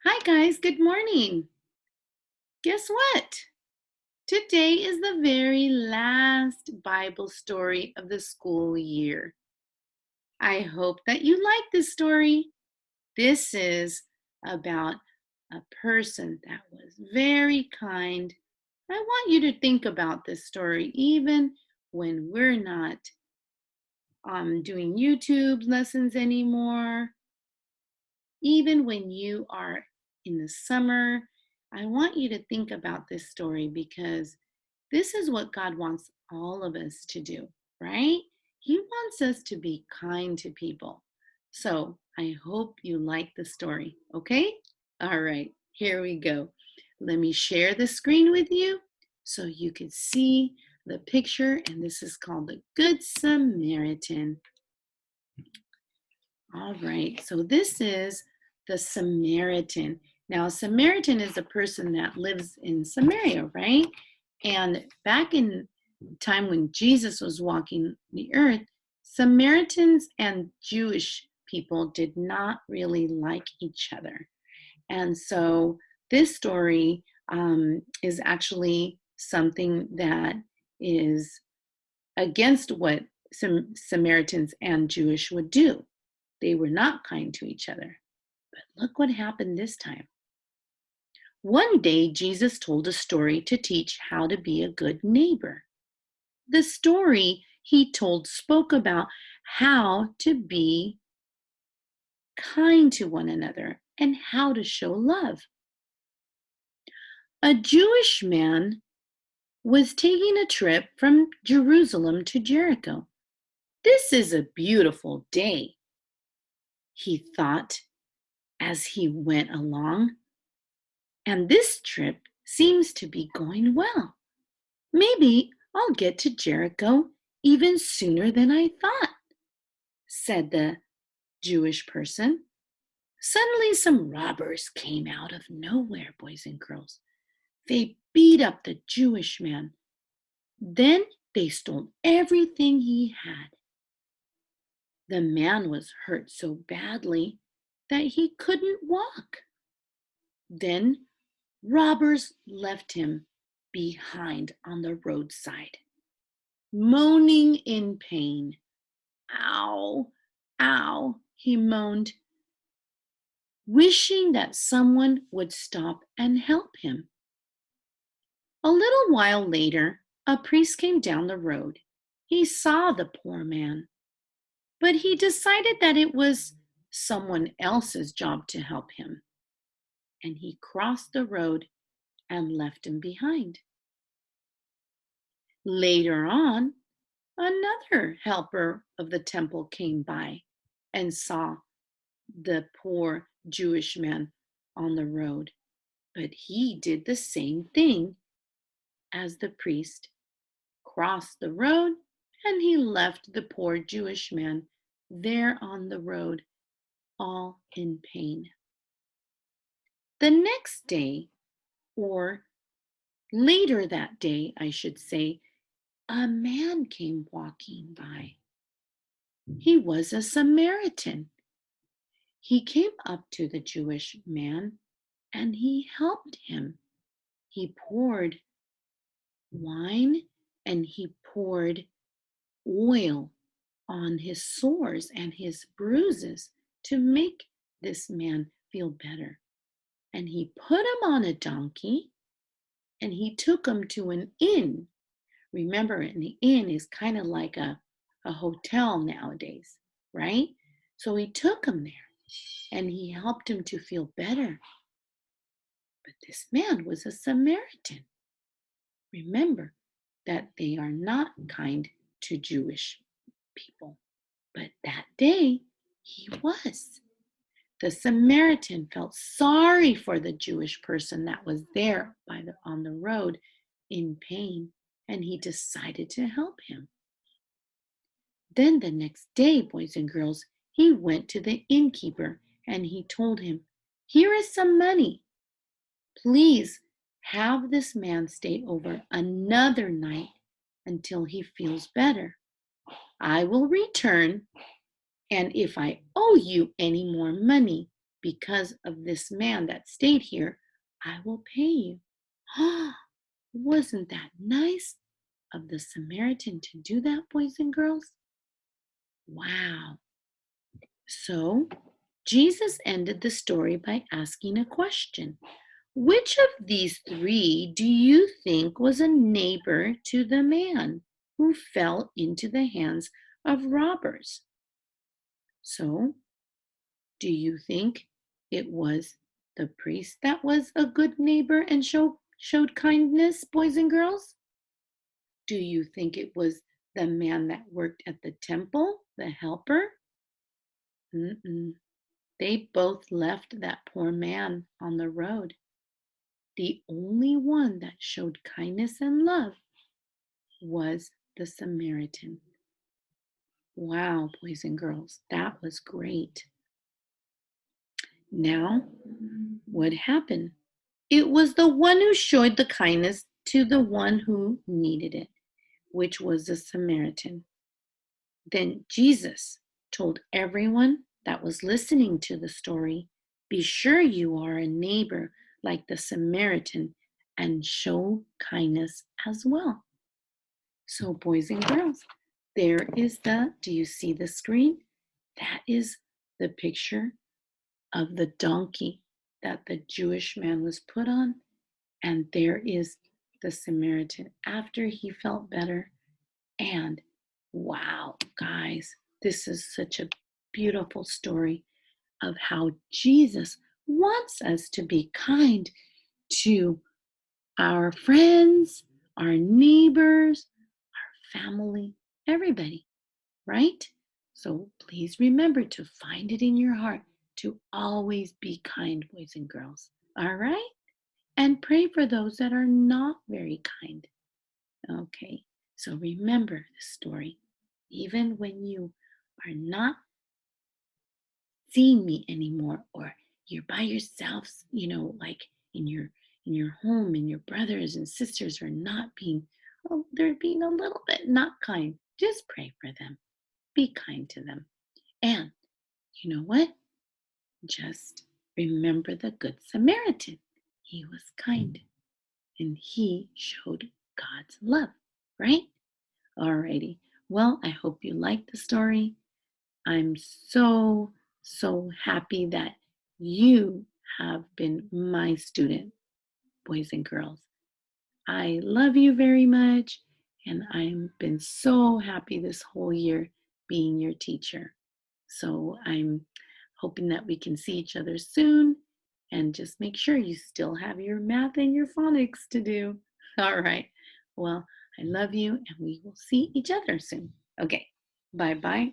Hi, guys. Good morning. Guess what? Today is the very last Bible story of the school year. I hope that you like this story. This is about a person that was very kind. I want you to think about this story even when we're not doing YouTube lessons anymore. Even when you are in the summer, I want you to think about this story because this is what God wants all of us to do, right? He wants us to be kind to people. So I hope you like the story, okay? All right, here we go. Let me share the screen with you so you can see the picture, and this is called the Good Samaritan. All right, so this is the Samaritan. Now, a Samaritan is a person that lives in Samaria, right? And back in time when Jesus was walking the earth, Samaritans and Jewish people did not really like each other. And so this story is actually something that is against what Samaritans and Jewish would do. They were not kind to each other. But look what happened this time. One day, Jesus told a story to teach how to be a good neighbor. The story he told spoke about how to be kind to one another and how to show love. A Jewish man was taking a trip from Jerusalem to Jericho. This is a beautiful day, he thought as he went along. And this trip seems to be going well. Maybe I'll get to Jericho even sooner than I thought, said the Jewish person. Suddenly, some robbers came out of nowhere, boys and girls. They beat up the Jewish man. Then they stole everything he had. The man was hurt so badly that he couldn't walk. Then robbers left him behind on the roadside, moaning in pain. Ow, ow, he moaned, wishing that someone would stop and help him. A little while later, a priest came down the road. He saw the poor man, but he decided that it was someone else's job to help him, and he crossed the road and left him behind. Later on, another helper of the temple came by and saw the poor Jewish man on the road, but he did the same thing as the priest, crossed the road, and he left the poor Jewish man there on the road, all in pain. The next day, or later that day, I should say, a man came walking by. He was a Samaritan. He came up to the Jewish man and he helped him. He poured wine and he poured oil on his sores and his bruises to make this man feel better. And he put him on a donkey and he took him to an inn. Remember, an inn is kind of like a hotel nowadays, right? So he took him there and he helped him to feel better. But this man was a Samaritan. Remember that they are not kind to Jewish people. But that day, he was. The Samaritan felt sorry for the Jewish person that was there on the road in pain, and he decided to help him. Then the next day, boys and girls, he went to the innkeeper and he told him, "Here is some money. Please have this man stay over another night until he feels better. I will return, and if I owe you any more money because of this man that stayed here, I will pay you. Wasn't that nice of the Samaritan to do that, boys and girls? Wow. So, Jesus ended the story by asking a question. Which of these three do you think was a neighbor to the man who fell into the hands of robbers? So, do you think it was the priest that was a good neighbor and showed kindness, boys and girls? Do you think it was the man that worked at the temple, the helper? Mm-mm. They both left that poor man on the road. The only one that showed kindness and love was the Samaritan. Wow, boys and girls, that was great. Now, what happened? It was the one who showed the kindness to the one who needed it, which was the Samaritan. Then Jesus told everyone that was listening to the story, be sure you are a neighbor like the Samaritan and show kindness as well. So, boys and girls, there is do you see the screen? That is the picture of the donkey that the Jewish man was put on. And there is the Samaritan after he felt better. And wow, guys, this is such a beautiful story of how Jesus wants us to be kind to our friends, our neighbors, our family, everybody, right? So please remember to find it in your heart to always be kind, boys and girls. All right? And pray for those that are not very kind. Okay, so remember the story. Even when you are not seeing me anymore, or you're by yourselves, like in your home, and your brothers and sisters are not being, oh, they're being a little bit not kind. Just pray for them. Be kind to them. And you know what? Just remember the Good Samaritan. He was kind and he showed God's love, right? Alrighty. Well, I hope you liked the story. I'm so, so happy that you have been my student, boys and girls. I love you very much, and I've been so happy this whole year being your teacher. So I'm hoping that we can see each other soon, and just make sure you still have your math and your phonics to do. All right. Well, I love you, and we will see each other soon. Okay. Bye bye.